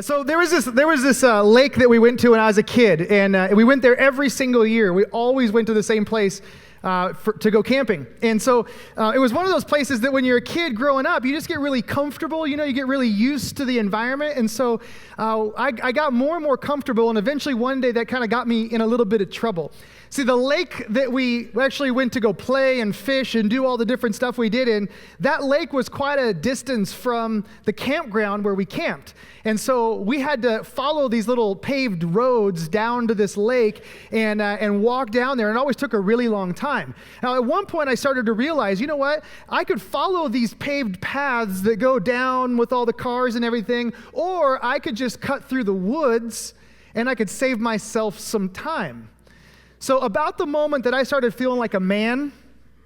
So there was this lake that we went to when I was a kid, and we went there every single year. We always went to the same place to go camping. And so it was one of those places that when you're a kid growing up, you just get really comfortable, you get really used to the environment. And so I got more and more comfortable, and eventually one day that kind of got me in a little bit of trouble. See, the lake that we actually went to go play and fish and do all the different stuff we did in, that lake was quite a distance from the campground where we camped. And so we had to follow these little paved roads down to this lake and walk down there, and it always took a really long time. Now, at one point, I started to realize, you know what? I could follow these paved paths that go down with all the cars and everything, or I could just cut through the woods, and I could save myself some time. So about the moment that I started feeling like a man,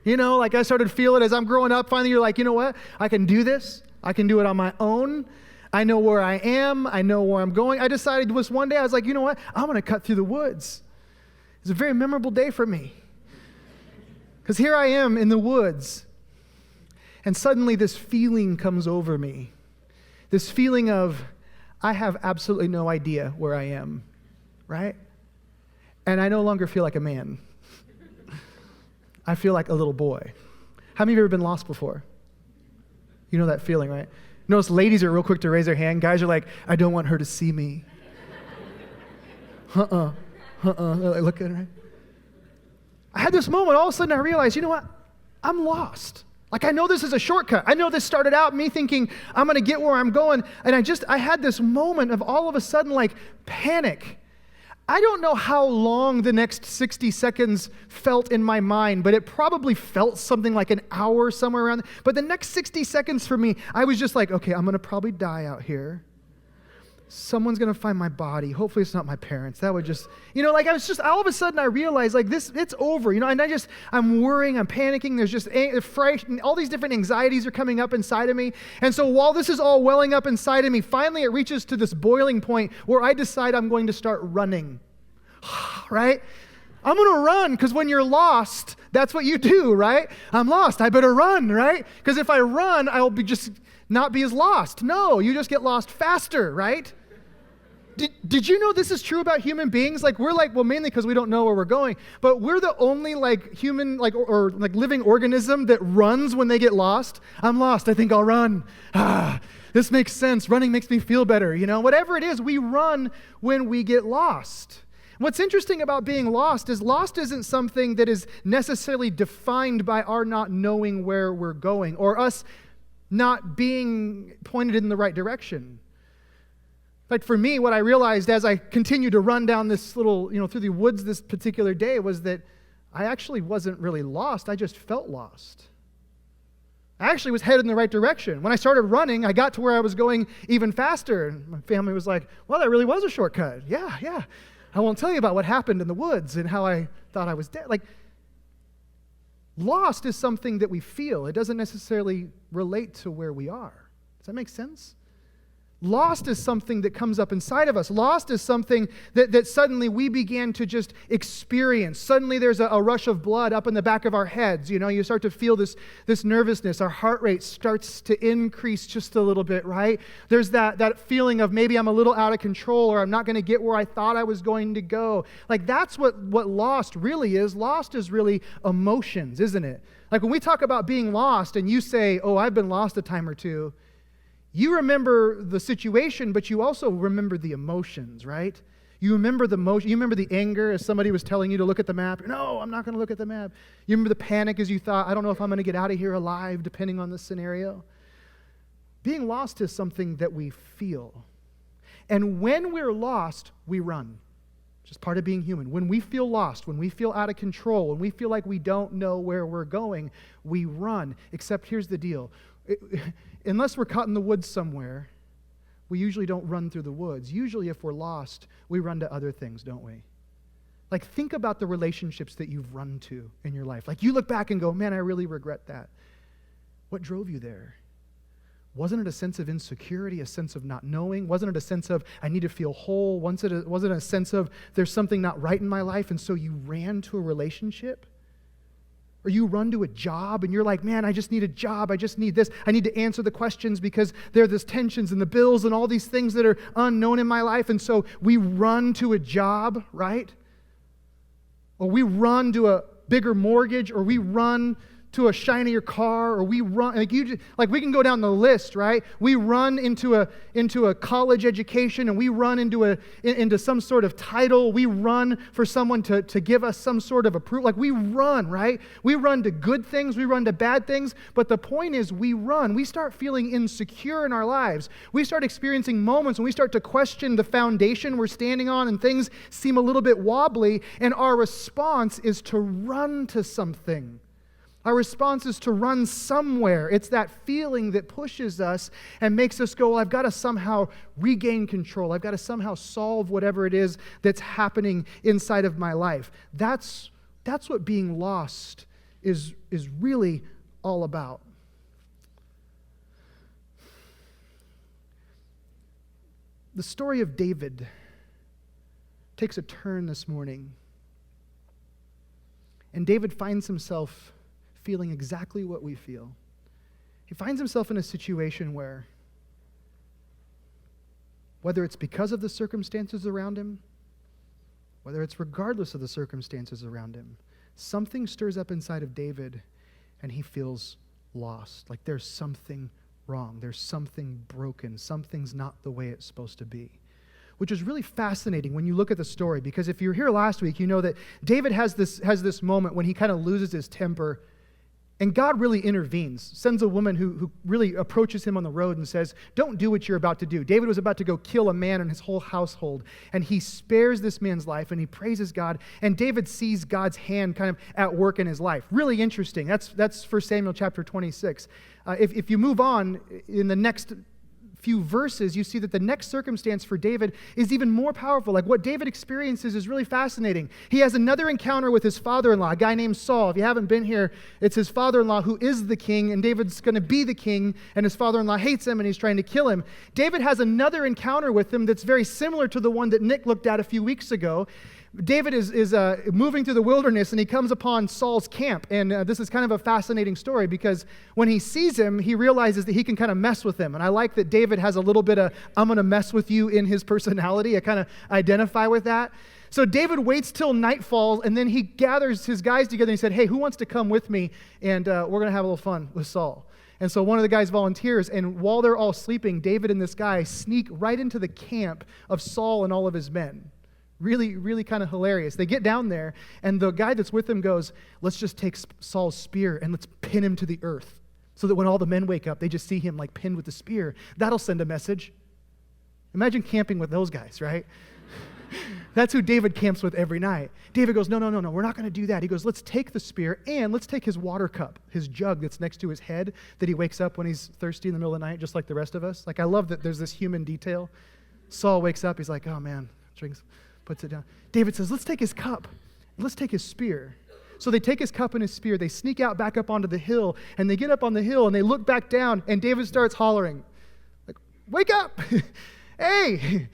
like I started feeling as I'm growing up, finally you're like, you know what? I can do this. I can do it on my own. I know where I am. I know where I'm going. I decided one day, I was like, you know what? I'm going to cut through the woods. It's a very memorable day for me. Because here I am in the woods. And suddenly this feeling comes over me. This feeling of, I have absolutely no idea where I am, right? And I no longer feel like a man. I feel like a little boy. How many of you have ever been lost before? You know that feeling, right? Notice ladies are real quick to raise their hand. Guys are like, I don't want her to see me. Look at her. I had this moment, all of a sudden I realized, you know what? I'm lost. Like, I know this is a shortcut. I know this started out me thinking I'm going to get where I'm going. And I had this moment of all of a sudden like panic. I don't know how long the next 60 seconds felt in my mind, but it probably felt something like an hour somewhere around. But the next 60 seconds for me, I was just like, okay, I'm going to probably die out here. Someone's going to find my body. Hopefully it's not my parents. That would just, I was just, all of a sudden I realized like this, it's over, and I'm worrying, I'm panicking. There's just fright, all these different anxieties are coming up inside of me. And so while this is all welling up inside of me, finally it reaches to this boiling point where I decide I'm going to start running, right? I'm going to run because when you're lost, that's what you do, right? I'm lost. I better run, right? Because if I run, I'll just not be as lost. No, you just get lost faster, right? Did you know this is true about human beings? Like, we're like, well, mainly because we don't know where we're going, but we're the only like human, or living organism that runs when they get lost. I'm lost. I think I'll run. This makes sense. Running makes me feel better. Whatever it is, we run when we get lost. What's interesting about being lost isn't something that is necessarily defined by our not knowing where we're going or us not being pointed in the right direction. Like for me, what I realized as I continued to run down this little, through the woods this particular day was that I actually wasn't really lost. I just felt lost. I actually was headed in the right direction. When I started running, I got to where I was going even faster. And my family was like, well, that really was a shortcut. Yeah. I won't tell you about what happened in the woods and how I thought I was dead. Like, lost is something that we feel. It doesn't necessarily relate to where we are. Does that make sense? Lost is something that comes up inside of us. Lost is something that suddenly we began to just experience. Suddenly there's a rush of blood up in the back of our heads. You start to feel this nervousness. Our heart rate starts to increase just a little bit, right? There's that feeling of maybe I'm a little out of control or I'm not going to get where I thought I was going to go. Like, that's what lost really is. Lost is really emotions, isn't it? Like, when we talk about being lost and you say, oh, I've been lost a time or two, you remember the situation, but you also remember the emotions, right? You remember the emotion. You remember the anger as somebody was telling you to look at the map. No, I'm not going to look at the map. You remember the panic as you thought, I don't know if I'm going to get out of here alive, depending on the scenario. Being lost is something that we feel. And when we're lost, we run. It's just part of being human. When we feel lost, when we feel out of control, when we feel like we don't know where we're going, we run. Except here's the deal. Unless we're caught in the woods somewhere, we usually don't run through the woods. Usually if we're lost, we run to other things, don't we? Like, think about the relationships that you've run to in your life. Like, you look back and go, man, I really regret that. What drove you there? Wasn't it a sense of insecurity, a sense of not knowing? Wasn't it a sense of, I need to feel whole? Wasn't it a sense of, there's something not right in my life, and so you ran to a relationship? Or you run to a job and you're like, man, I just need a job. I just need this. I need to answer the questions because there are these tensions and the bills and all these things that are unknown in my life. And so we run to a job, right? Or we run to a bigger mortgage, or we run to a shinier car, or we run, like we can go down the list, right? We run into a college education, and we run into some sort of title. We run for someone to give us some sort of approval. Like we run, right? We run to good things, we run to bad things, but the point is we run. We start feeling insecure in our lives. We start experiencing moments when we start to question the foundation we're standing on, and things seem a little bit wobbly, and our response is to run to something. Our response is to run somewhere. It's that feeling that pushes us and makes us go, well, I've got to somehow regain control. I've got to somehow solve whatever it is that's happening inside of my life. That's what being lost is really all about. The story of David takes a turn this morning. And David finds himself feeling exactly what we feel. He finds himself in a situation where, whether it's because of the circumstances around him, whether it's regardless of the circumstances around him, something stirs up inside of David and he feels lost. Like there's something wrong. There's something broken. Something's not the way it's supposed to be. Which is really fascinating when you look at the story, because if you were here last week, you know that David has this moment when he kind of loses his temper. And God really intervenes, sends a woman who really approaches him on the road and says, don't do what you're about to do. David was about to go kill a man and his whole household. And he spares this man's life and he praises God. And David sees God's hand kind of at work in his life. Really interesting. That's 1 Samuel chapter 26. If you move on in the next few verses, you see that the next circumstance for David is even more powerful. Like what David experiences is really fascinating. He has another encounter with his father-in-law, a guy named Saul. If you haven't been here, it's his father-in-law who is the king, and David's going to be the king, and his father-in-law hates him, and he's trying to kill him. David has another encounter with him that's very similar to the one that Nick looked at a few weeks ago. David is moving through the wilderness, and he comes upon Saul's camp. And this is kind of a fascinating story, because when he sees him, he realizes that he can kind of mess with him. And I like that David has a little bit of, I'm going to mess with you in his personality. I kind of identify with that. So David waits till night falls, and then he gathers his guys together, and he said, hey, who wants to come with me? And we're going to have a little fun with Saul. And so one of the guys volunteers, and while they're all sleeping, David and this guy sneak right into the camp of Saul and all of his men. Really, really kind of hilarious. They get down there, and the guy that's with them goes, let's just take Saul's spear and let's pin him to the earth so that when all the men wake up, they just see him like pinned with the spear. That'll send a message. Imagine camping with those guys, right? That's who David camps with every night. David goes, no, we're not going to do that. He goes, let's take the spear and let's take his water cup, his jug that's next to his head that he wakes up when he's thirsty in the middle of the night, just like the rest of us. Like, I love that there's this human detail. Saul wakes up, he's like, oh man, drinks. Puts it down. David says, let's take his cup. Let's take his spear. So they take his cup and his spear. They sneak out back up onto the hill, and they get up on the hill, and they look back down, and David starts hollering, like, wake up! Hey,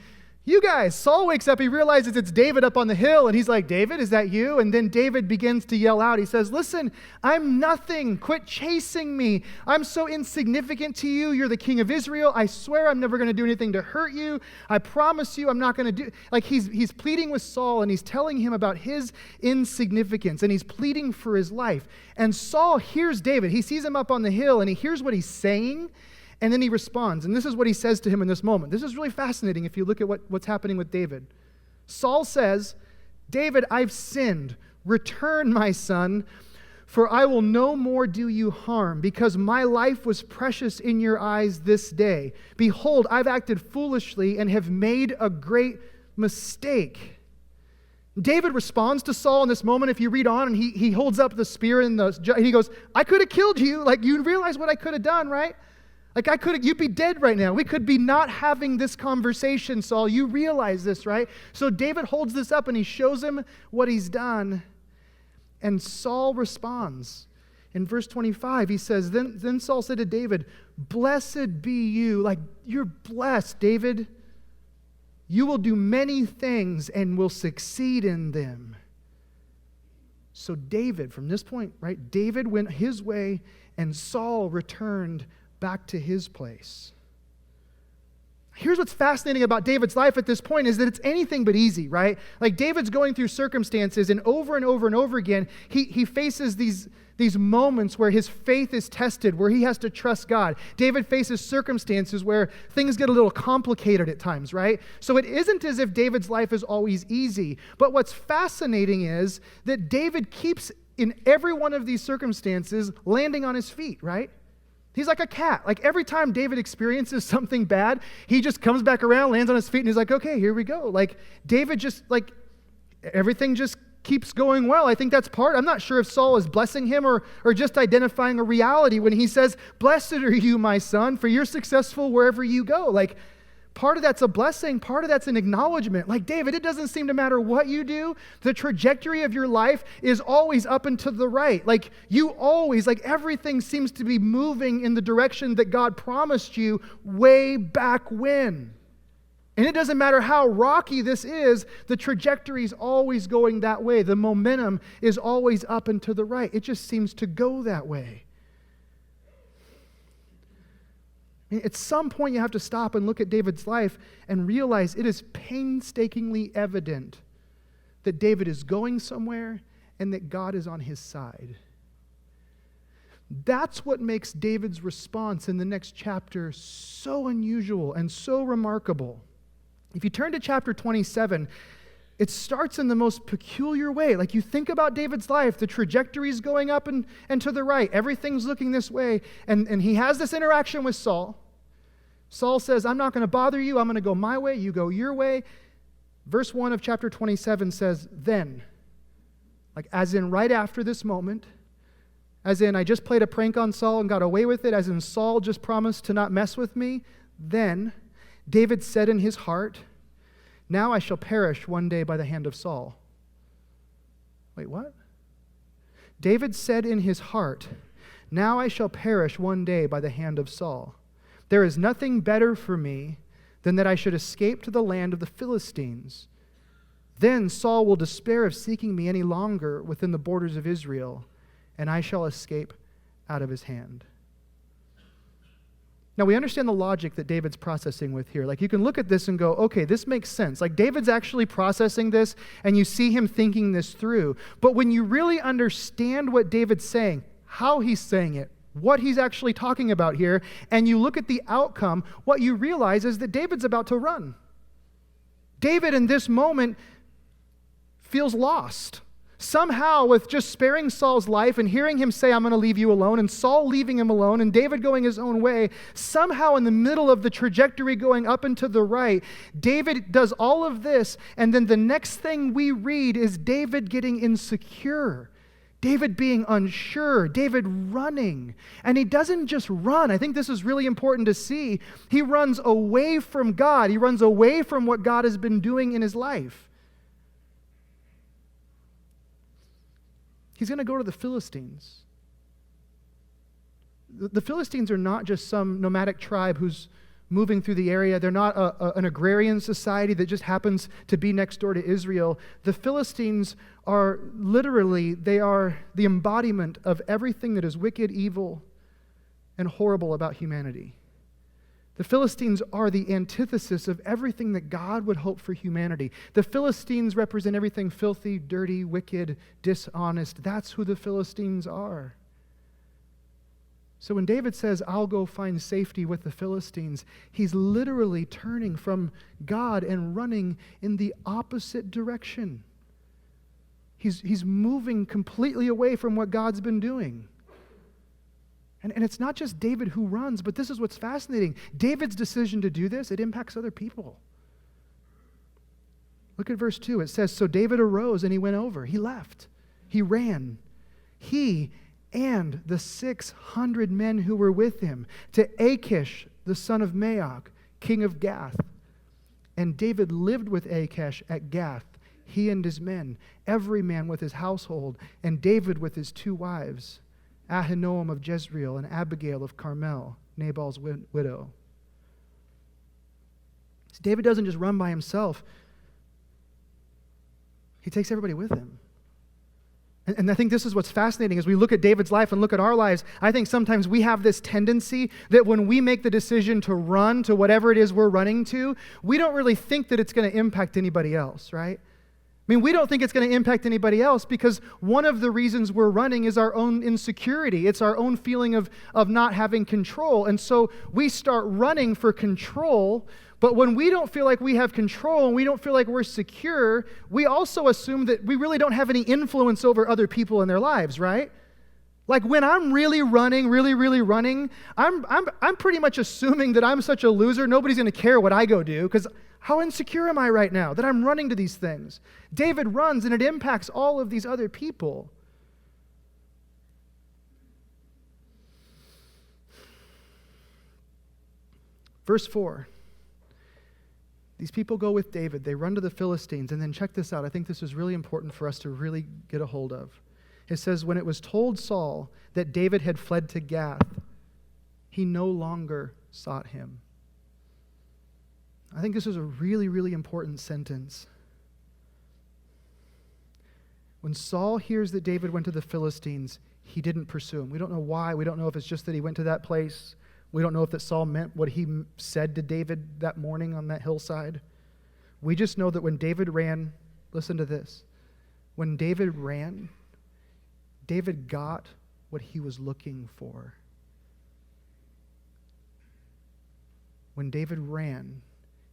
you guys. Saul wakes up. He realizes it's David up on the hill, and he's like, David, is that you? And then David begins to yell out. He says, listen, I'm nothing. Quit chasing me. I'm so insignificant to you. You're the king of Israel. I swear I'm never going to do anything to hurt you. I promise you I'm not going to do... Like he's pleading with Saul, and he's telling him about his insignificance, and he's pleading for his life. And Saul hears David. He sees him up on the hill, and he hears what he's saying, and then he responds. And this is what he says to him in this moment. This is really fascinating if you look at what's happening with David. Saul says, David, I've sinned. Return, my son, for I will no more do you harm, because my life was precious in your eyes this day. Behold, I've acted foolishly and have made a great mistake. David responds to Saul in this moment. If you read on, and he holds up the spear and he goes, I could have killed you. Like, you realize what I could have done, right? Like, you'd be dead right now. We could be not having this conversation, Saul. You realize this, right? So David holds this up and he shows him what he's done. And Saul responds. In verse 25, he says, Then Saul said to David, blessed be you. Like, you're blessed, David. You will do many things and will succeed in them. So David, from this point, right, David went his way and Saul returned back to his place. Here's what's fascinating about David's life at this point is that it's anything but easy, right? Like David's going through circumstances and over and over again, he faces these moments where his faith is tested, where he has to trust God. David faces circumstances where things get a little complicated at times, right? So it isn't as if David's life is always easy. But what's fascinating is that David keeps, in every one of these circumstances, landing on his feet, right? He's like a cat. Like every time David experiences something bad, he just comes back around, lands on his feet, and he's like, okay, here we go. Like David just, like, everything just keeps going well. I think that's part. I'm not sure if Saul is blessing him or just identifying a reality when he says, blessed are you, my son, for you're successful wherever you go. Like, part of that's a blessing. Part of that's an acknowledgement. Like, David, it doesn't seem to matter what you do. The trajectory of your life is always up and to the right. Like, you always, like, everything seems to be moving in the direction that God promised you way back when. And it doesn't matter how rocky this is, the trajectory is always going that way. The momentum is always up and to the right. It just seems to go that way. At some point, you have to stop and look at David's life and realize it is painstakingly evident that David is going somewhere and that God is on his side. That's what makes David's response in the next chapter so unusual and so remarkable. If you turn to chapter 27, it starts in the most peculiar way. Like, you think about David's life, the trajectory is going up and to the right. Everything's looking this way. And he has this interaction with Saul. Saul says, I'm not going to bother you. I'm going to go my way. You go your way. Verse 1 of chapter 27 says, then, like as in right after this moment, as in I just played a prank on Saul and got away with it, as in Saul just promised to not mess with me, then David said in his heart, now I shall perish one day by the hand of Saul. Wait, what? David said in his heart, now I shall perish one day by the hand of Saul. There is nothing better for me than that I should escape to the land of the Philistines. Then Saul will despair of seeking me any longer within the borders of Israel, and I shall escape out of his hand. Now, we understand the logic that David's processing with here. Like, you can look at this and go, okay, this makes sense. Like, David's actually processing this, and you see him thinking this through. But when you really understand what David's saying, how he's saying it, what he's actually talking about here, and you look at the outcome, what you realize is that David's about to run. David, in this moment, feels lost. Somehow, with just sparing Saul's life and hearing him say, I'm going to leave you alone, and Saul leaving him alone, and David going his own way, somehow in the middle of the trajectory going up and to the right, David does all of this, and then the next thing we read is David getting insecure. David being unsure, David running. And he doesn't just run. I think this is really important to see. He runs away from God. He runs away from what God has been doing in his life. He's going to go to the Philistines. The Philistines are not just some nomadic tribe who's moving through the area. They're not an agrarian society that just happens to be next door to Israel. The Philistines are literally, they are the embodiment of everything that is wicked, evil, and horrible about humanity. The Philistines are the antithesis of everything that God would hope for humanity. The Philistines represent everything filthy, dirty, wicked, dishonest. That's who the Philistines are. So when David says, I'll go find safety with the Philistines, he's literally turning from God and running in the opposite direction. He's moving completely away from what God's been doing. And it's not just David who runs, but this is what's fascinating. David's decision to do this, it impacts other people. Look at verse 2. It says, so David arose and he went over. He left. He ran. He and the 600 men who were with him to Achish, the son of Maoch, king of Gath. And David lived with Achish at Gath, he and his men, every man with his household, and David with his 2 wives, Ahinoam of Jezreel and Abigail of Carmel, Nabal's widow. So David doesn't just run by himself. He takes everybody with him. And I think this is what's fascinating as we look at David's life and look at our lives. I think sometimes we have this tendency that when we make the decision to run to whatever it is we're running to, we don't really think that it's going to impact anybody else, right? I mean, we don't think it's going to impact anybody else because one of the reasons we're running is our own insecurity. It's our own feeling of not having control. And so we start running for control. But when we don't feel like we have control and we don't feel like we're secure, we also assume that we really don't have any influence over other people in their lives, right? Like when I'm really running, really running, I'm pretty much assuming that I'm such a loser, nobody's going to care what I go do, because how insecure am I right now that I'm running to these things? David runs and it impacts all of these other people. Verse 4. These people go with David. They run to the Philistines. And then check this out. I think this is really important for us to really get a hold of. It says, when it was told Saul that David had fled to Gath, he no longer sought him. I think this is a really, really important sentence. When Saul hears that David went to the Philistines, he didn't pursue him. We don't know why. We don't know if it's just that he went to that place. We don't know if that Saul meant what he said to David that morning on that hillside. We just know that when David ran, listen to this. When David ran, David got what he was looking for. When David ran,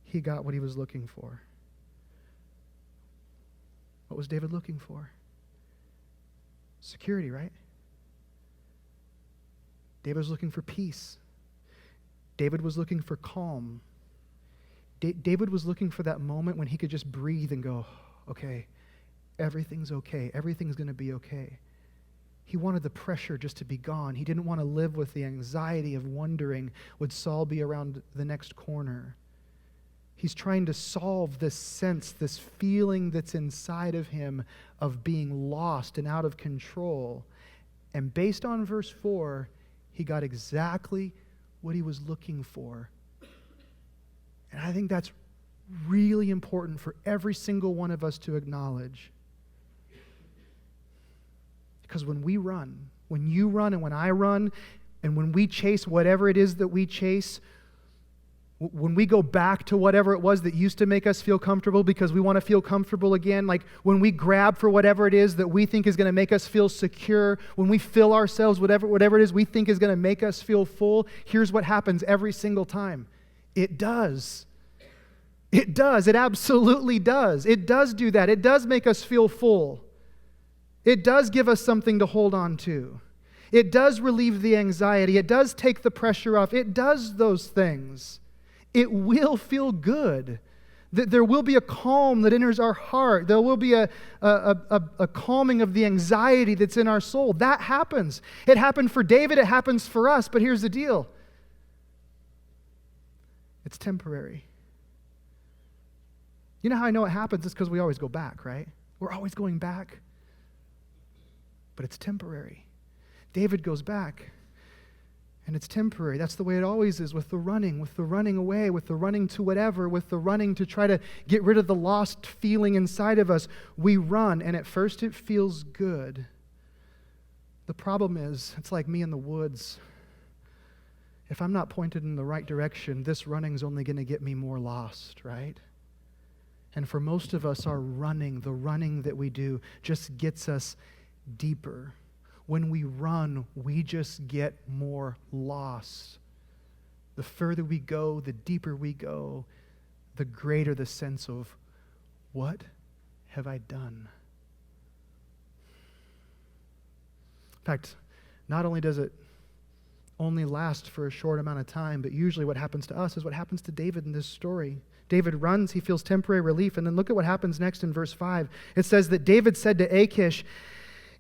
he got what he was looking for. What was David looking for? Security, right? David was looking for peace. David was looking for calm. David was looking for that moment when he could just breathe and go, okay, everything's okay. Everything's going to be okay. He wanted the pressure just to be gone. He didn't want to live with the anxiety of wondering, would Saul be around the next corner? He's trying to solve this sense, this feeling that's inside of him of being lost and out of control. And based on verse 4, he got exactly what he was looking for. And I think that's really important for every single one of us to acknowledge. Because when we run, when you run and when I run, and when we chase whatever it is that we chase, when we go back to whatever it was that used to make us feel comfortable because we want to feel comfortable again, like when we grab for whatever it is that we think is going to make us feel secure, when we fill ourselves whatever it is we think is going to make us feel full, here's what happens every single time. It does. It does. It absolutely does. It does do that. It does make us feel full. It does give us something to hold on to. It does relieve the anxiety. It does take the pressure off. It does those things. It will feel good. There will be a calm that enters our heart. There will be a calming of the anxiety that's in our soul. That happens. It happened for David. It happens for us. But here's the deal. It's temporary. You know how I know it happens? It's because we always go back, right? We're always going back. But it's temporary. David goes back. And it's temporary. That's the way it always is with the running away, with the running to whatever, with the running to try to get rid of the lost feeling inside of us. We run, and at first it feels good. The problem is, it's like me in the woods. If I'm not pointed in the right direction, this running's only going to get me more lost, right? And for most of us, our running, the running that we do, just gets us deeper. When we run, we just get more lost. The further we go, the deeper we go, the greater the sense of, what have I done? In fact, not only does it only last for a short amount of time, but usually what happens to us is what happens to David in this story. David runs, he feels temporary relief, and then look at what happens next in verse 5. It says that David said to Achish,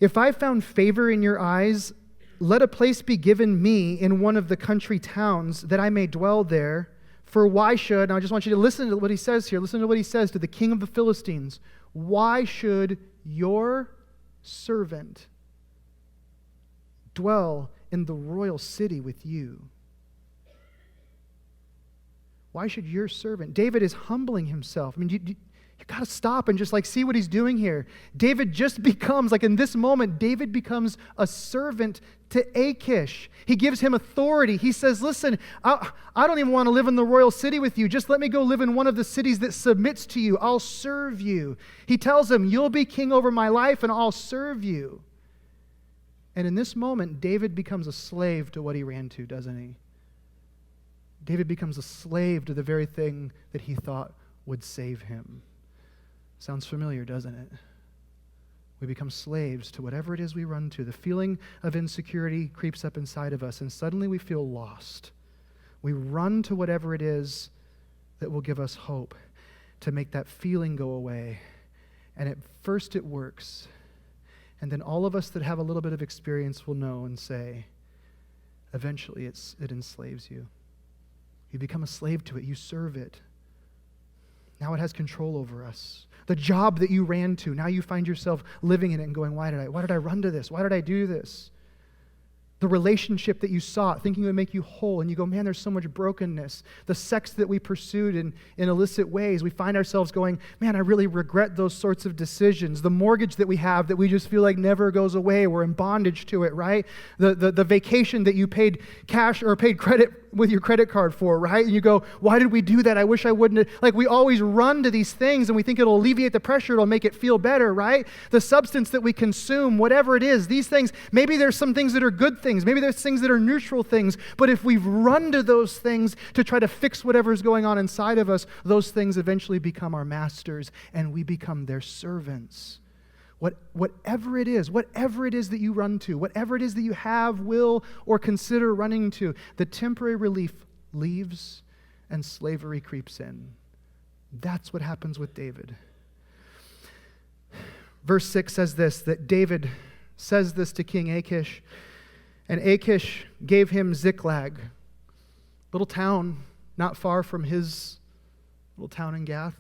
if I found favor in your eyes, let a place be given me in one of the country towns that I may dwell there. For why should, and I just want you to listen to what he says here. Listen to what he says to the king of the Philistines. Why should your servant dwell in the royal city with you? Why should your servant? David is humbling himself. I mean, You got to stop and just like see what he's doing here. David just becomes, like in this moment, David becomes a servant to Achish. He gives him authority. He says, listen, I don't even want to live in the royal city with you. Just let me go live in one of the cities that submits to you. I'll serve you. He tells him, you'll be king over my life and I'll serve you. And in this moment, David becomes a slave to what he ran to, doesn't he? David becomes a slave to the very thing that he thought would save him. Sounds familiar, doesn't it? We become slaves to whatever it is we run to. The feeling of insecurity creeps up inside of us, and suddenly we feel lost. We run to whatever it is that will give us hope to make that feeling go away. And at first it works. And then all of us that have a little bit of experience will know and say, eventually it enslaves you. You become a slave to it. You serve it. Now it has control over us. The job that you ran to, now you find yourself living in it and going, why did I run to this? Why did I do this? The relationship that you sought, thinking it would make you whole, and you go, man, there's so much brokenness. The sex that we pursued in illicit ways, we find ourselves going, man, I really regret those sorts of decisions. The mortgage that we have that we just feel like never goes away, we're in bondage to it, right? The vacation that you paid cash or paid credit with your credit card for, right? And you go, why did we do that? I wish I wouldn't have. Like, we always run to these things and we think it'll alleviate the pressure, it'll make it feel better, right? The substance that we consume, whatever it is, these things, maybe there's some things that are good things, maybe there's things that are neutral things, but if we've run to those things to try to fix whatever's going on inside of us, those things eventually become our masters and we become their servants. Whatever it is that you run to, whatever it is that you have, will, or consider running to, the temporary relief leaves and slavery creeps in. That's what happens with David. Verse 6 says this, that David says this to King Achish, and Achish gave him Ziklag, little town not far from his little town in Gath.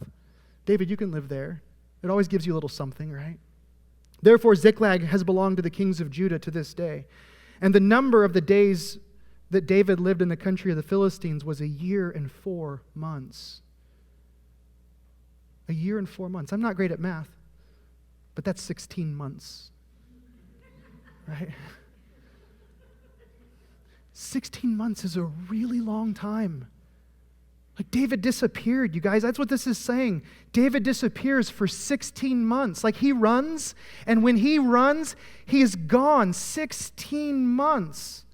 David, you can live there. It always gives you a little something, right? Therefore, Ziklag has belonged to the kings of Judah to this day. And the number of the days that David lived in the country of the Philistines was 1 year and 4 months. 1 year and 4 months. I'm not great at math, but that's 16 months. Right? 16 months is a really long time. Like, David disappeared, you guys. That's what this is saying. David disappears for 16 months. Like, he runs, and when he runs, he is gone 16 months.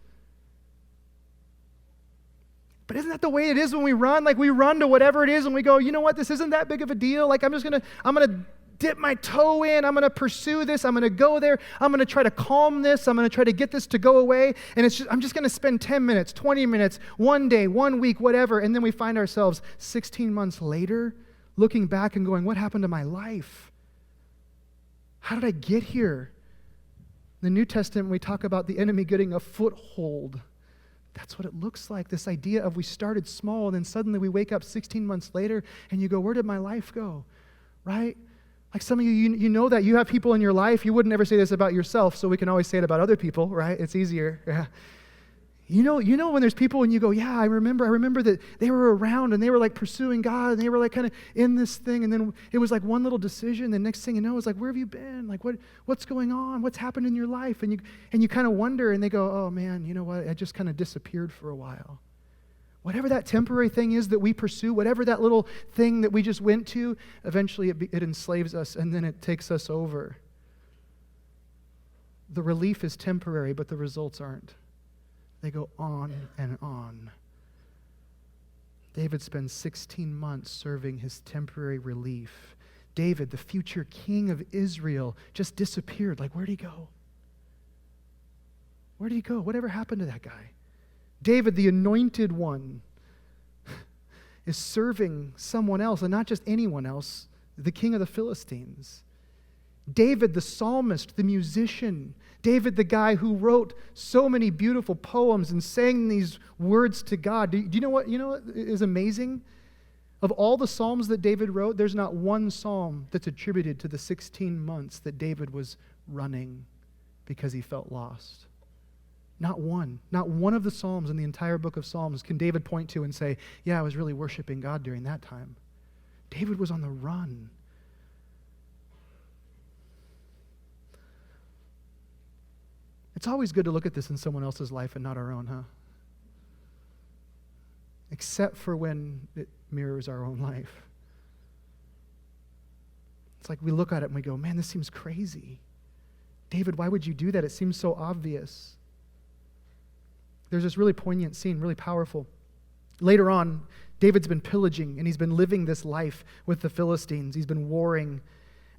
But isn't that the way it is when we run? Like, we run to whatever it is, and we go, you know what, this isn't that big of a deal. Like, I'm going to dip my toe in. I'm going to pursue this. I'm going to go there. I'm going to try to calm this. I'm going to try to get this to go away. And I'm just going to spend 10 minutes, 20 minutes, one day, 1 week, whatever. And then we find ourselves 16 months later looking back and going, what happened to my life? How did I get here? In the New Testament, we talk about the enemy getting a foothold. That's what it looks like, this idea of we started small and then suddenly we wake up 16 months later and you go, where did my life go? Right? Like, some of you know that you have people in your life. You wouldn't ever say this about yourself, so we can always say it about other people, right? It's easier. Yeah. You know when there's people and you go, yeah, I remember that they were around and they were like pursuing God and they were like kind of in this thing, and then it was like one little decision. The next thing you know, it's like, where have you been? Like, what's going on? What's happened in your life? And you kind of wonder, and they go, oh man, you know what? I just kind of disappeared for a while. Whatever that temporary thing is that we pursue, whatever that little thing that we just went to, eventually it enslaves us and then it takes us over. The relief is temporary, but the results aren't. They go on and on. David spends 16 months serving his temporary relief. David, the future king of Israel, just disappeared. Like, where'd he go? Where'd he go? Whatever happened to that guy? David, the anointed one, is serving someone else, and not just anyone else, the king of the Philistines. David, the psalmist, the musician. David, the guy who wrote so many beautiful poems and sang these words to God. Do you know what is amazing? Of all the psalms that David wrote, there's not one psalm that's attributed to the 16 months that David was running because he felt lost. Not one. Not one of the Psalms in the entire book of Psalms can David point to and say, yeah, I was really worshiping God during that time. David was on the run. It's always good to look at this in someone else's life and not our own, huh? Except for when it mirrors our own life. It's like we look at it and we go, man, this seems crazy. David, why would you do that? It seems so obvious. There's this really poignant scene, really powerful. Later on, David's been pillaging and he's been living this life with the Philistines. He's been warring.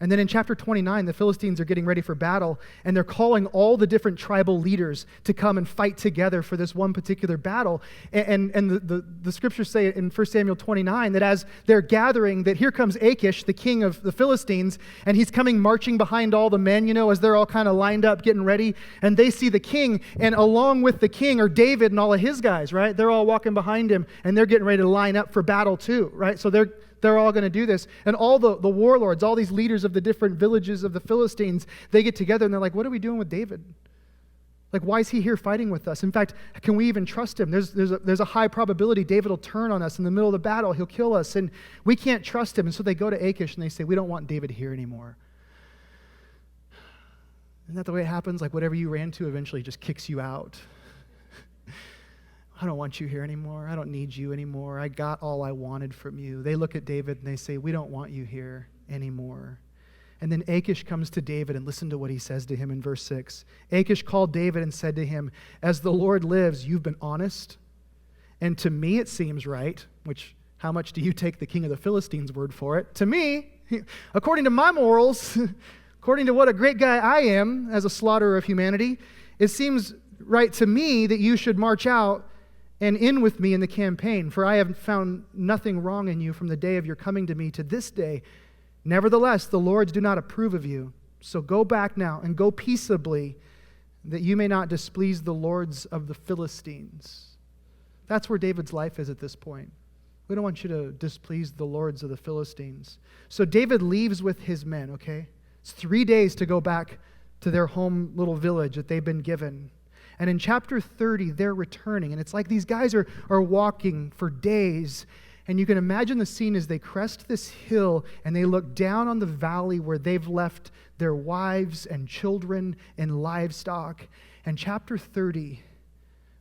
And then in chapter 29, the Philistines are getting ready for battle, and they're calling all the different tribal leaders to come and fight together for this one particular battle. And the scriptures say in 1 Samuel 29 that as they're gathering, that here comes Achish, the king of the Philistines, and he's coming marching behind all the men, as they're all kind of lined up getting ready. And they see the king, and along with the king are David and all of his guys, right? They're all walking behind him, and they're getting ready to line up for battle too, right? So they're all going to do this. And all the warlords, all these leaders of the different villages of the Philistines, they get together and they're like, what are we doing with David? Like, why is he here fighting with us? In fact, can we even trust him? There's a high probability David will turn on us in the middle of the battle. He'll kill us, and we can't trust him. And so they go to Achish and they say, we don't want David here anymore. Isn't that the way it happens? Like, whatever you ran to eventually just kicks you out. I don't want you here anymore. I don't need you anymore. I got all I wanted from you. They look at David and they say, we don't want you here anymore. And then Achish comes to David, and listen to what he says to him in verse 6. Achish called David and said to him, as the Lord lives, you've been honest, and to me it seems right, which how much do you take the king of the Philistines' word for it? To me, according to my morals, according to what a great guy I am as a slaughterer of humanity, it seems right to me that you should march out and in with me in the campaign, for I have found nothing wrong in you from the day of your coming to me to this day. Nevertheless, the lords do not approve of you. So go back now and go peaceably, that you may not displease the lords of the Philistines. That's where David's life is at this point. We don't want you to displease the lords of the Philistines. So David leaves with his men, okay? It's 3 days to go back to their home little village that they've been given. And in chapter 30, they're returning. And it's like these guys are walking for days. And you can imagine the scene as they crest this hill and they look down on the valley where they've left their wives and children and livestock. And chapter 30,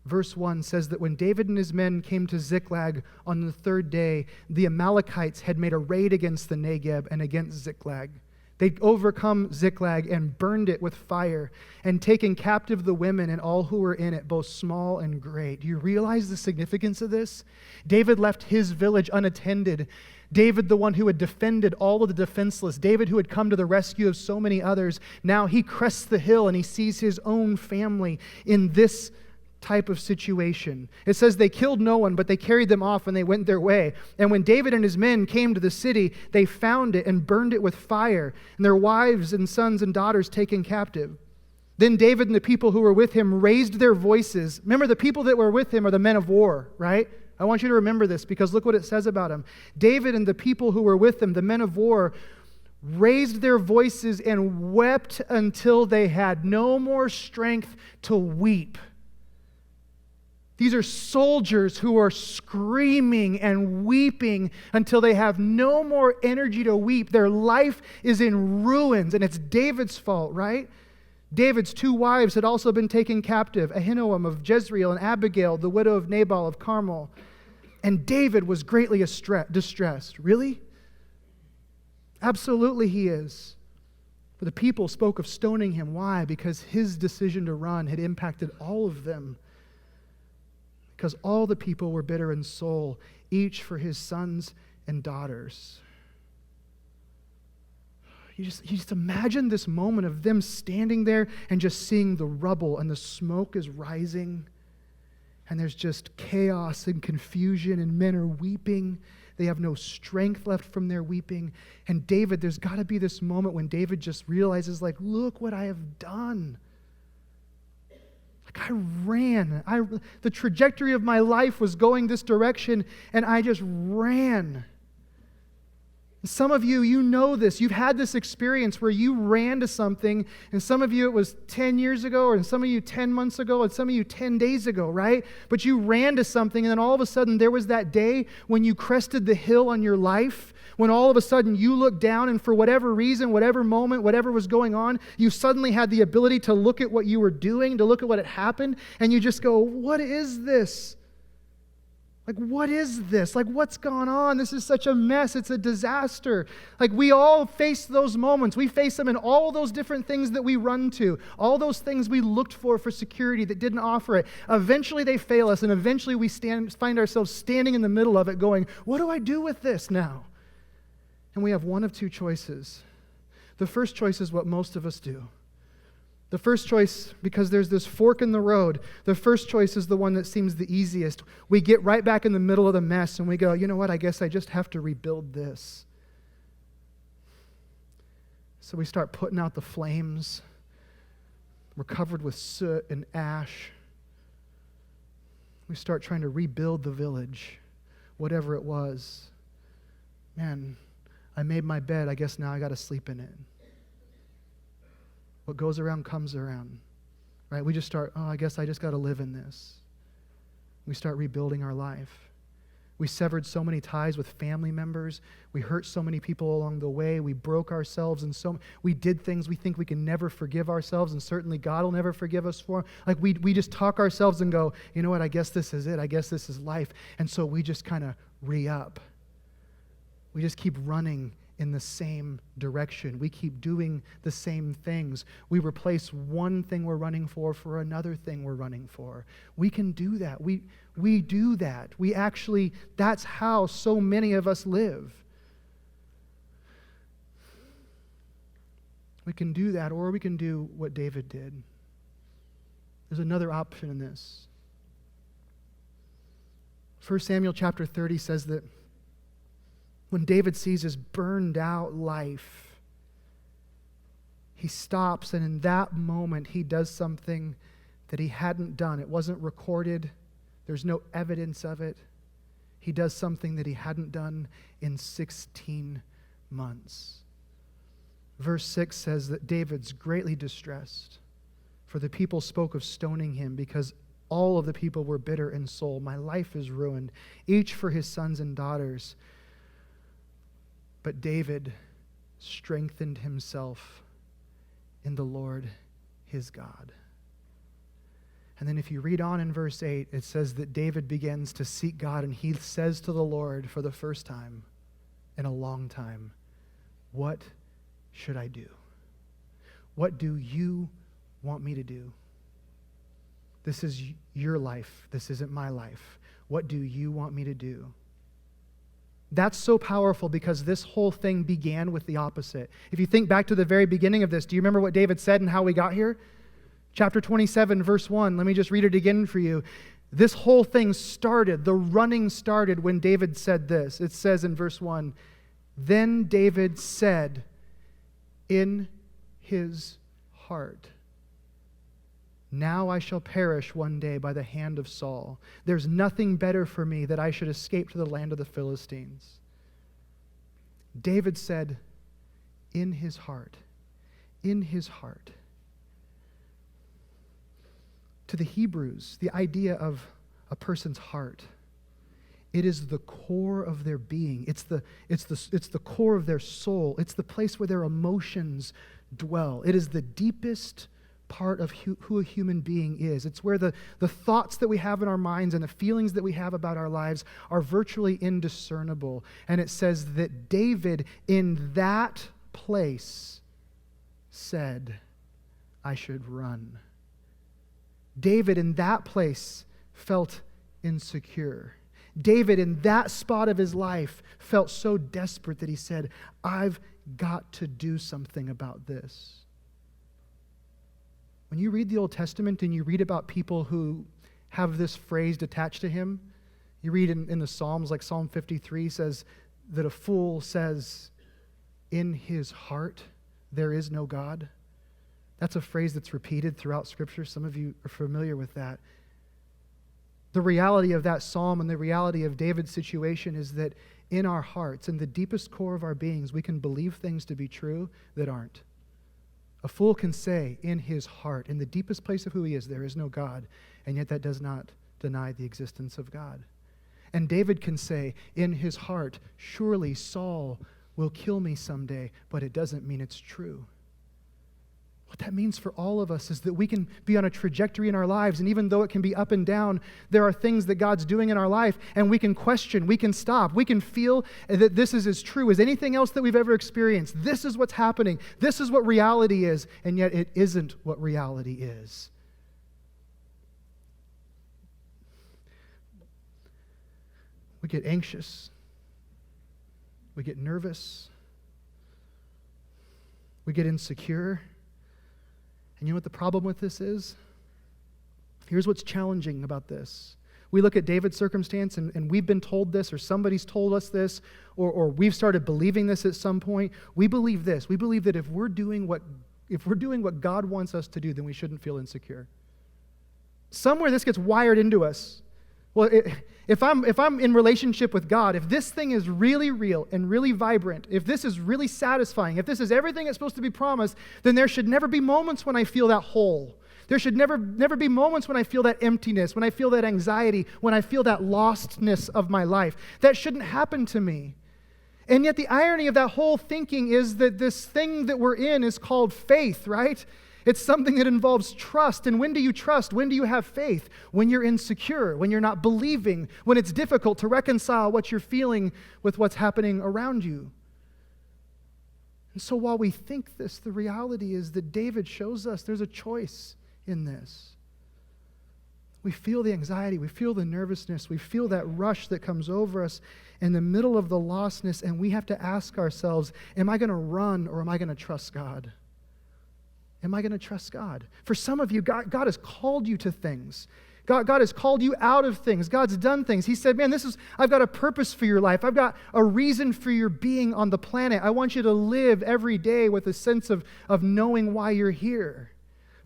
verse 1 says that when David and his men came to Ziklag on the third day, the Amalekites had made a raid against the Negeb and against Ziklag. They'd overcome Ziklag and burned it with fire and taken captive the women and all who were in it, both small and great. Do you realize the significance of this? David left his village unattended. David, the one who had defended all of the defenseless. David, who had come to the rescue of so many others. Now he crests the hill and he sees his own family in this type of situation. It says they killed no one, but they carried them off and they went their way. And when David and his men came to the city, they found it and burned it with fire, and their wives and sons and daughters taken captive. Then David and the people who were with him raised their voices. Remember, the people that were with him are the men of war, right? I want you to remember this because look what it says about him. David and the people who were with him, the men of war, raised their voices and wept until they had no more strength to weep. These are soldiers who are screaming and weeping until they have no more energy to weep. Their life is in ruins, and it's David's fault, right? David's 2 wives had also been taken captive, Ahinoam of Jezreel and Abigail, the widow of Nabal of Carmel. And David was greatly distressed. Really? Absolutely he is. But the people spoke of stoning him. Why? Because his decision to run had impacted all of them. Because all the people were bitter in soul, each for his sons and daughters. You just imagine this moment of them standing there and just seeing the rubble and the smoke is rising. And there's just chaos and confusion and men are weeping. They have no strength left from their weeping. And David, there's got to be this moment when David just realizes, like, look what I have done. Like I ran. The trajectory of my life was going this direction, and I just ran. Some of you, you know this. You've had this experience where you ran to something, and some of you it was 10 years ago, and some of you 10 months ago, and some of you 10 days ago, right? But you ran to something, and then all of a sudden there was that day when you crested the hill on your life, when all of a sudden you looked down, and for whatever reason, whatever moment, whatever was going on, you suddenly had the ability to look at what you were doing, to look at what had happened, and you just go, what is this? Like, what is this? Like, what's gone on? This is such a mess. It's a disaster. Like, we all face those moments. We face them in all those different things that we run to, all those things we looked for security that didn't offer it. Eventually, they fail us, and eventually we find ourselves standing in the middle of it going, what do I do with this now? And we have one of two choices. The first choice is what most of us do. The first choice, because there's this fork in the road, the first choice is the one that seems the easiest. We get right back in the middle of the mess and we go, you know what, I guess I just have to rebuild this. So we start putting out the flames. We're covered with soot and ash. We start trying to rebuild the village, whatever it was. Man, I made my bed, I guess now I got to sleep in it. What goes around comes around, right? We just start, I guess I just got to live in this. We start rebuilding our life. We severed so many ties with family members. We hurt so many people along the way. We broke ourselves, and we did things we think we can never forgive ourselves, and certainly God will never forgive us for. Like we just talk ourselves and go, you know what, I guess this is it. I guess this is life. And so we just kind of re-up. We just keep running in the same direction. We keep doing the same things. We replace one thing we're running for another thing we're running for. We can do that. We do that. That's how so many of us live. We can do that, or we can do what David did. There's another option in this. 1 Samuel chapter 30 says that when David sees his burned out life, he stops, and in that moment he does something that he hadn't done. It wasn't recorded. There's no evidence of it. He does something that he hadn't done in 16 months. Verse 6 says that David's greatly distressed, for the people spoke of stoning him because all of the people were bitter in soul. My life is ruined, each for his sons and daughters. But David strengthened himself in the Lord his God. And then if you read on in verse 8, it says that David begins to seek God, and he says to the Lord for the first time in a long time, what should I do? What do you want me to do? This is your life. This isn't my life. What do you want me to do? That's so powerful because this whole thing began with the opposite. If you think back to the very beginning of this, do you remember what David said and how we got here? Chapter 27, verse 1. Let me just read it again for you. This whole thing started, the running started when David said this. It says in verse 1, then David said in his heart, now I shall perish one day by the hand of Saul. There's nothing better for me that I should escape to the land of the Philistines. David said, in his heart. In his heart. To the Hebrews, the idea of a person's heart, it is the core of their being. It's the core of their soul. It's the place where their emotions dwell. It is the deepest part of who a human being is. It's where the thoughts that we have in our minds and the feelings that we have about our lives are virtually indiscernible. And it says that David in that place said, I should run. David in that place felt insecure. David in that spot of his life felt so desperate that he said, I've got to do something about this. When you read the Old Testament and you read about people who have this phrase attached to him, you read in the Psalms, like Psalm 53 says that a fool says, in his heart there is no God. That's a phrase that's repeated throughout Scripture. Some of you are familiar with that. The reality of that psalm and the reality of David's situation is that in our hearts, in the deepest core of our beings, we can believe things to be true that aren't. A fool can say in his heart, in the deepest place of who he is, there is no God, and yet that does not deny the existence of God. And David can say in his heart, surely Saul will kill me someday, but it doesn't mean it's true. What that means for all of us is that we can be on a trajectory in our lives, and even though it can be up and down, there are things that God's doing in our life, and we can question, we can stop, we can feel that this is as true as anything else that we've ever experienced. This is what's happening. This is what reality is, and yet it isn't what reality is. We get anxious. We get nervous. We get insecure. And you know what the problem with this is? Here's what's challenging about this. We look at David's circumstance, and we've been told this, or somebody's told us this, or we've started believing this at some point. We believe this. We believe that if we're doing what God wants us to do, then we shouldn't feel insecure. Somewhere this gets wired into us. Well, if I'm in relationship with God, if this thing is really real and really vibrant, if this is really satisfying, if this is everything that's supposed to be promised, then there should never be moments when I feel that hole. There should never be moments when I feel that emptiness, when I feel that anxiety, when I feel that lostness of my life. That shouldn't happen to me. And yet the irony of that whole thinking is that this thing that we're in is called faith, right? It's something that involves trust. And when do you trust? When do you have faith? When you're insecure, when you're not believing, when it's difficult to reconcile what you're feeling with what's happening around you. And so while we think this, the reality is that David shows us there's a choice in this. We feel the anxiety, we feel the nervousness, we feel that rush that comes over us in the middle of the lostness, and we have to ask ourselves, am I going to run or am I going to trust God? Am I going to trust God? For some of you, God has called you to things. God has called you out of things. God's done things. He said, man, I've got a purpose for your life. I've got a reason for your being on the planet. I want you to live every day with a sense of knowing why you're here.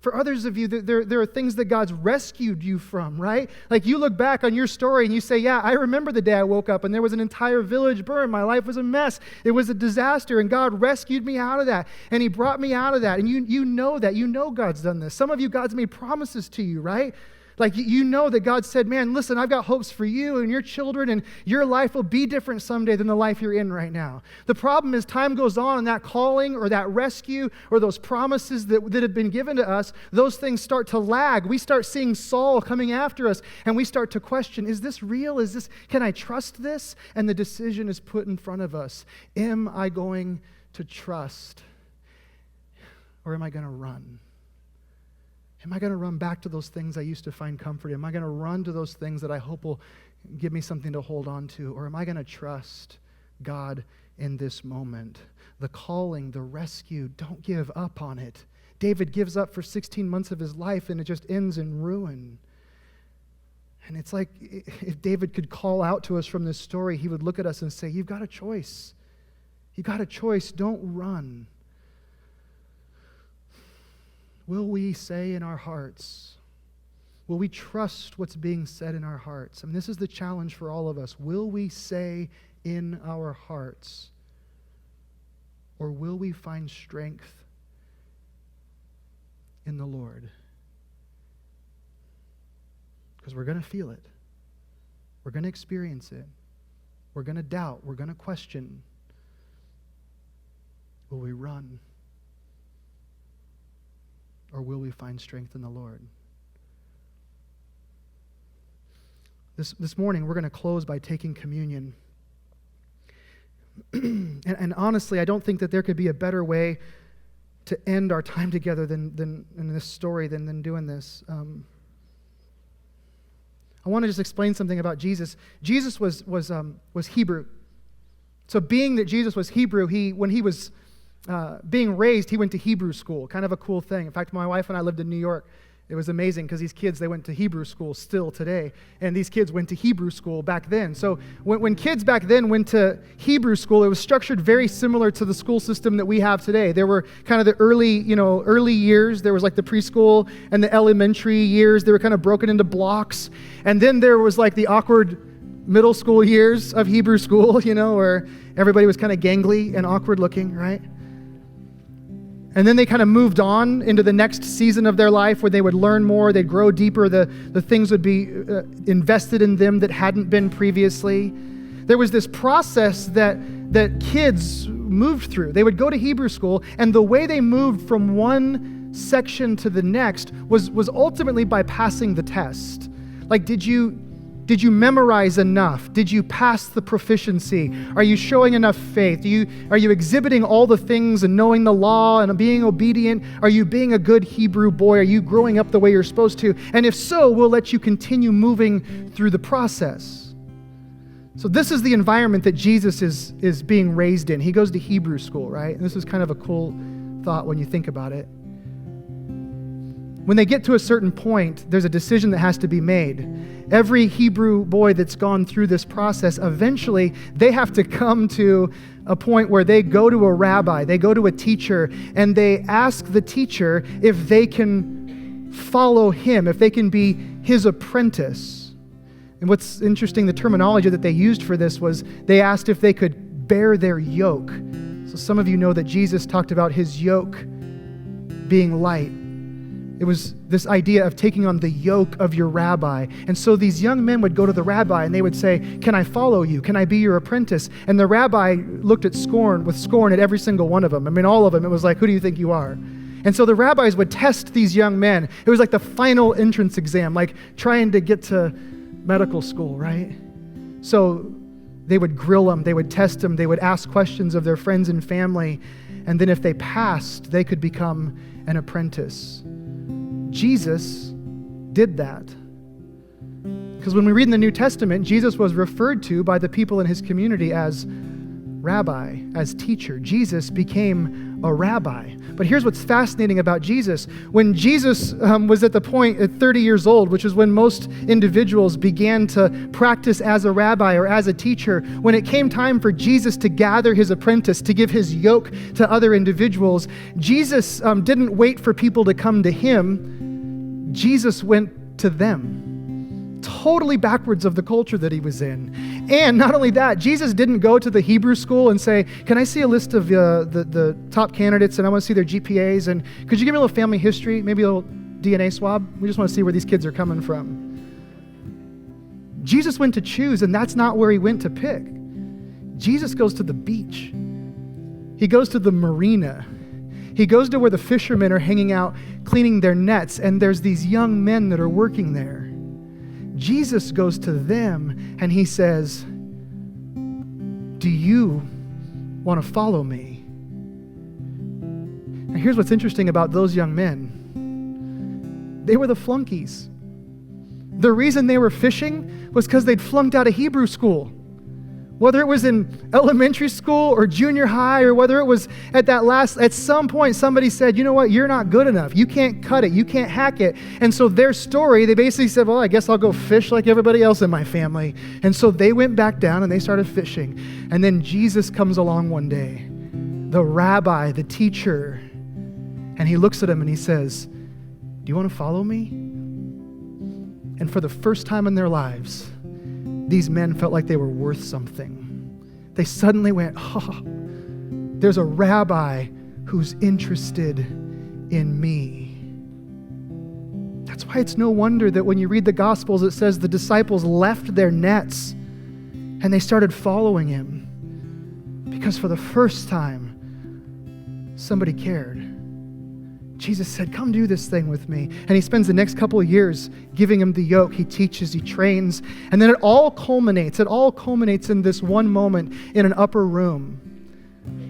For others of you, there are things that God's rescued you from, right? Like you look back on your story and you say, yeah, I remember the day I woke up and there was an entire village burned. My life was a mess. It was a disaster, and God rescued me out of that. And He brought me out of that. And you know that. You know God's done this. Some of you, God's made promises to you, right? Like you know that God said, man, listen, I've got hopes for you and your children, and your life will be different someday than the life you're in right now. The problem is time goes on, and that calling or that rescue or those promises that have been given to us, those things start to lag. We start seeing Saul coming after us, and we start to question, is this real? Can I trust this? And the decision is put in front of us. Am I going to trust, or am I going to run? Am I going to run back to those things I used to find comfort in? Am I going to run to those things that I hope will give me something to hold on to? Or am I going to trust God in this moment? The calling, the rescue, don't give up on it. David gives up for 16 months of his life, and it just ends in ruin. And it's like if David could call out to us from this story, he would look at us and say, you've got a choice. You've got a choice. Don't run. Will we say in our hearts, will we trust what's being said in our hearts? I mean, this is the challenge for all of us. Will we say in our hearts, or will we find strength in the Lord? Because we're going to feel it. We're going to experience it. We're going to doubt. We're going to question. Will we run? Or will we find strength in the Lord? This morning, we're going to close by taking communion. and honestly, I don't think that there could be a better way to end our time together than in this story than doing this. I want to just explain something about Jesus. Jesus was Hebrew. So being that Jesus was Hebrew, when he was being raised, he went to Hebrew school. Kind of a cool thing. In fact, my wife and I lived in New York. It was amazing because these kids, they went to Hebrew school still today. And these kids went to Hebrew school back then. So when kids back then went to Hebrew school, it was structured very similar to the school system that we have today. There were kind of the early years. There was like the preschool and the elementary years. They were kind of broken into blocks. And then there was like the awkward middle school years of Hebrew school, where everybody was kind of gangly and awkward looking, right? And then they kind of moved on into the next season of their life where they would learn more, they'd grow deeper, the things would be invested in them that hadn't been previously. There was this process that kids moved through. They would go to Hebrew school, and the way they moved from one section to the next was ultimately by passing the test. Like, did you memorize enough? Did you pass the proficiency? Are you showing enough faith? Are you exhibiting all the things and knowing the law and being obedient? Are you being a good Hebrew boy? Are you growing up the way you're supposed to? And if so, we'll let you continue moving through the process. So this is the environment that Jesus is being raised in. He goes to Hebrew school, right? And this is kind of a cool thought when you think about it. When they get to a certain point, there's a decision that has to be made. Every Hebrew boy that's gone through this process, eventually they have to come to a point where they go to a rabbi, they go to a teacher, and they ask the teacher if they can follow him, if they can be his apprentice. And what's interesting, the terminology that they used for this was they asked if they could bear their yoke. So some of you know that Jesus talked about his yoke being light. It was this idea of taking on the yoke of your rabbi. And so these young men would go to the rabbi and they would say, "Can I follow you? Can I be your apprentice?" And the rabbi looked with scorn at every single one of them. I mean, all of them. It was like, "Who do you think you are?" And so the rabbis would test these young men. It was like the final entrance exam, like trying to get to medical school, right? So they would grill them, they would test them, they would ask questions of their friends and family. And then if they passed, they could become an apprentice. Jesus did that. Because when we read in the New Testament, Jesus was referred to by the people in his community as rabbi, as teacher. Jesus became a rabbi. But here's what's fascinating about Jesus. When Jesus was at the point at 30 years old, which is when most individuals began to practice as a rabbi or as a teacher, when it came time for Jesus to gather his apprentice, to give his yoke to other individuals, Jesus didn't wait for people to come to him. Jesus went to them. Totally backwards of the culture that he was in. And not only that, Jesus didn't go to the Hebrew school and say, "Can I see a list of the top candidates and I want to see their GPAs, and could you give me a little family history, maybe a little DNA swab? We just want to see where these kids are coming from." Jesus went to choose, and that's not where he went to pick. Jesus goes to the beach. He goes to the marina. He goes to where the fishermen are hanging out, cleaning their nets, and there's these young men that are working there. Jesus goes to them and he says, "Do you want to follow me?" Now here's what's interesting about those young men. They were the flunkies. The reason they were fishing was because they'd flunked out of Hebrew school. Whether it was in elementary school or junior high, or whether it was at some point somebody said, "You know what, you're not good enough. You can't cut it. You can't hack it." And so their story, they basically said, "Well, I guess I'll go fish like everybody else in my family." And so they went back down and they started fishing. And then Jesus comes along one day, the rabbi, the teacher, and he looks at them and he says, "Do you want to follow me?" And for the first time in their lives, these men felt like they were worth something. They suddenly went, "Oh, there's a rabbi who's interested in me." That's why it's no wonder that when you read the Gospels, it says the disciples left their nets and they started following him. Because for the first time, somebody cared. Jesus said, "Come do this thing with me." And he spends the next couple of years giving him the yoke. He teaches, he trains. And then it all culminates in this one moment in an upper room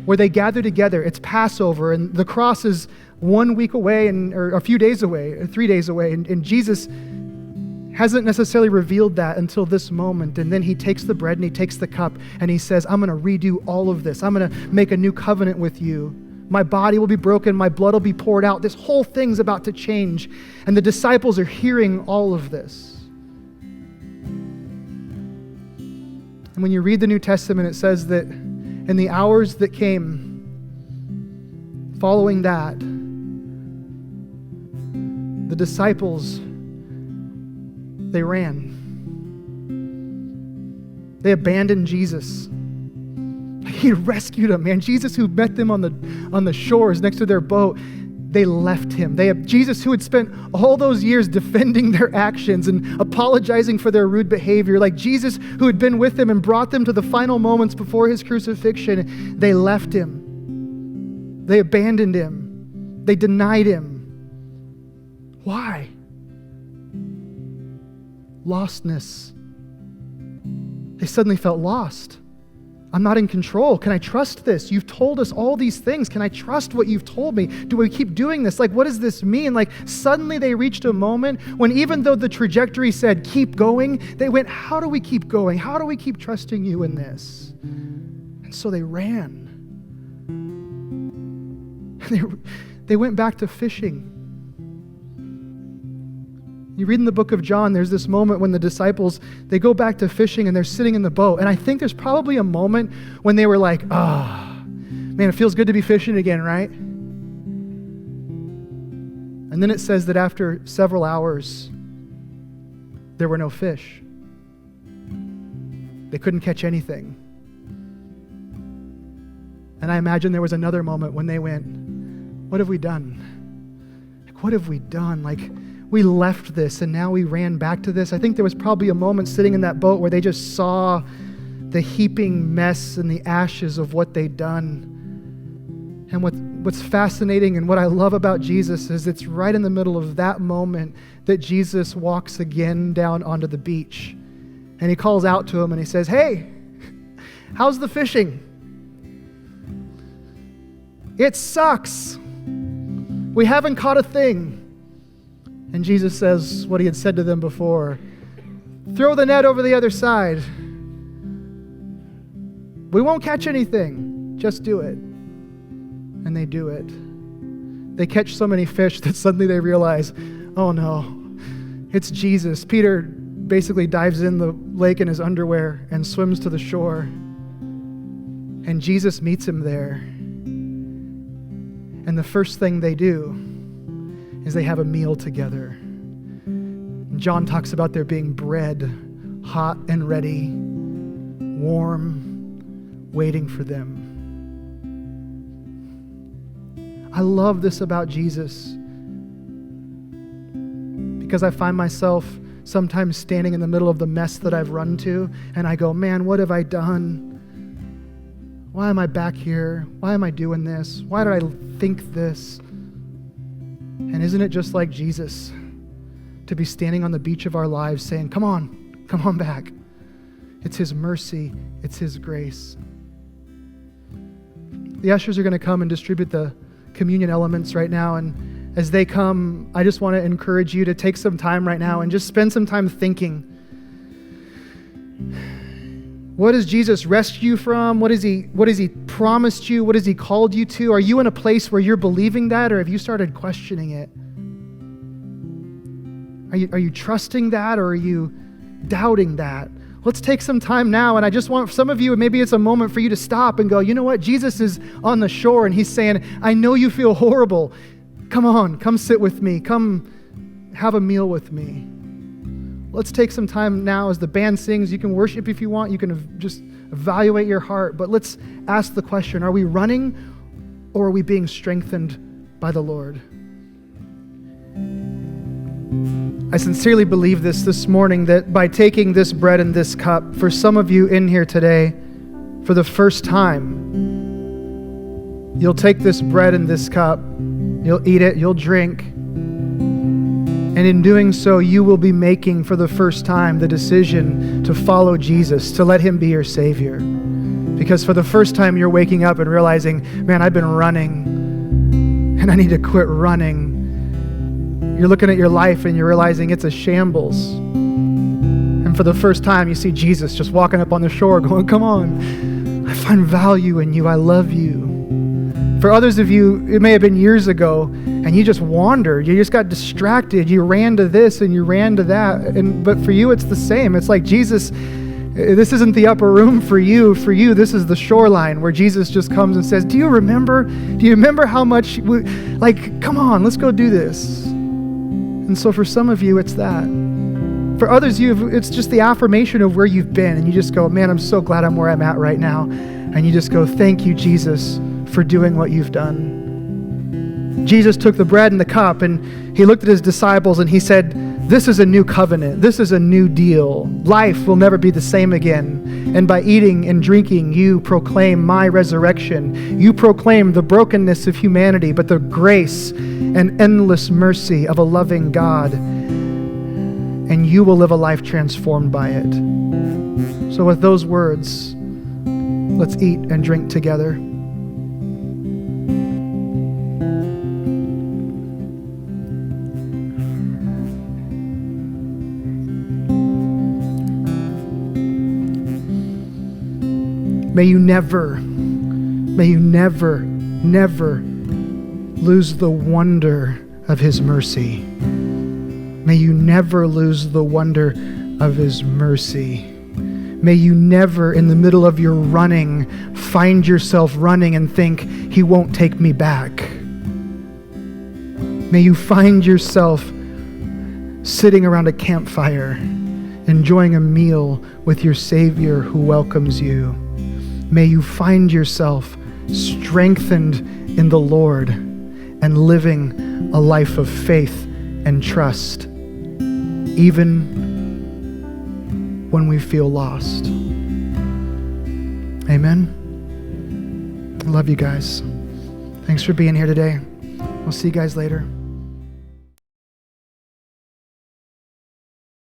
where they gather together. It's Passover, and the cross is 1 week away, or a few days away, or 3 days away. And Jesus hasn't necessarily revealed that until this moment. And then he takes the bread and he takes the cup and he says, "I'm going to redo all of this. I'm going to make a new covenant with you. My body will be broken. My blood will be poured out. This whole thing's about to change." And the disciples are hearing all of this. And when you read the New Testament, it says that in the hours that came following that, the disciples, they ran. They abandoned Jesus. He rescued them, man. Jesus, who met them on the shores next to their boat, they left him. Jesus, who had spent all those years defending their actions and apologizing for their rude behavior, like Jesus, who had been with them and brought them to the final moments before his crucifixion, they left him. They abandoned him. They denied him. Why? Lostness. They suddenly felt lost. I'm not in control. Can I trust this? You've told us all these things. Can I trust what you've told me? Do we keep doing this? Like, what does this mean? Like, suddenly they reached a moment when even though the trajectory said, keep going, they went, how do we keep going? How do we keep trusting you in this? And so they ran. They went back to fishing. You read in the book of John, there's this moment when the disciples, they go back to fishing and they're sitting in the boat. And I think there's probably a moment when they were like, man, it feels good to be fishing again, right? And then it says that after several hours, there were no fish. They couldn't catch anything. And I imagine there was another moment when they went, what have we done? Like, what have we done? Like, we left this and now we ran back to this. I think there was probably a moment sitting in that boat where they just saw the heaping mess and the ashes of what they'd done. And what's fascinating and what I love about Jesus is it's right in the middle of that moment that Jesus walks again down onto the beach. And he calls out to him and he says, hey, how's the fishing? It sucks. We haven't caught a thing. And Jesus says what he had said to them before, throw the net over the other side. We won't catch anything. Just do it. And they do it. They catch so many fish that suddenly they realize, oh no, it's Jesus. Peter basically dives in the lake in his underwear and swims to the shore. And Jesus meets him there. And the first thing they do is they have a meal together. And John talks about there being bread, hot and ready, warm, waiting for them. I love this about Jesus because I find myself sometimes standing in the middle of the mess that I've run to, and I go, man, what have I done? Why am I back here? Why am I doing this? Why did I think this? And isn't it just like Jesus to be standing on the beach of our lives saying, come on back. It's his mercy. It's his grace. The ushers are going to come and distribute the communion elements right now. And as they come, I just want to encourage you to take some time right now and just spend some time thinking. What has Jesus rescued you from? What has he promised you? What has he called you to? Are you in a place where you're believing that, or have you started questioning it? Are you trusting that, or are you doubting that? Let's take some time now, and I just want some of you, maybe it's a moment for you to stop and go, you know what? Jesus is on the shore, and he's saying, I know you feel horrible. Come on, come sit with me. Come have a meal with me. Let's take some time now as the band sings. You can worship if you want. You can just evaluate your heart. But let's ask the question, are we running or are we being strengthened by the Lord? I sincerely believe this morning, that by taking this bread and this cup, for some of you in here today, for the first time, you'll take this bread and this cup, you'll eat it, you'll drink, and in doing so, you will be making for the first time the decision to follow Jesus, to let him be your Savior. Because for the first time, you're waking up and realizing, man, I've been running, and I need to quit running. You're looking at your life and you're realizing it's a shambles. And for the first time, you see Jesus just walking up on the shore going, come on, I find value in you, I love you. For others of you, it may have been years ago, and you just wandered. You just got distracted. You ran to this and you ran to that. But for you, it's the same. It's like Jesus, this isn't the upper room for you. For you, this is the shoreline where Jesus just comes and says, do you remember? Do you remember how much, come on, let's go do this. And so for some of you, it's that. For others, it's just the affirmation of where you've been, and you just go, man, I'm so glad I'm where I'm at right now. And you just go, thank you, Jesus, for doing what you've done. Jesus took the bread and the cup, and he looked at his disciples, and he said, this is a new covenant. This is a new deal. Life will never be the same again. And by eating and drinking, you proclaim my resurrection. You proclaim the brokenness of humanity, but the grace and endless mercy of a loving God. And you will live a life transformed by it. So with those words, let's eat and drink together. May you never, never lose the wonder of his mercy. May you never lose the wonder of his mercy. May you never, in the middle of your running, find yourself running and think, he won't take me back. May you find yourself sitting around a campfire, enjoying a meal with your Savior who welcomes you. May you find yourself strengthened in the Lord and living a life of faith and trust, even when we feel lost. Amen. I love you guys. Thanks for being here today. We'll see you guys later.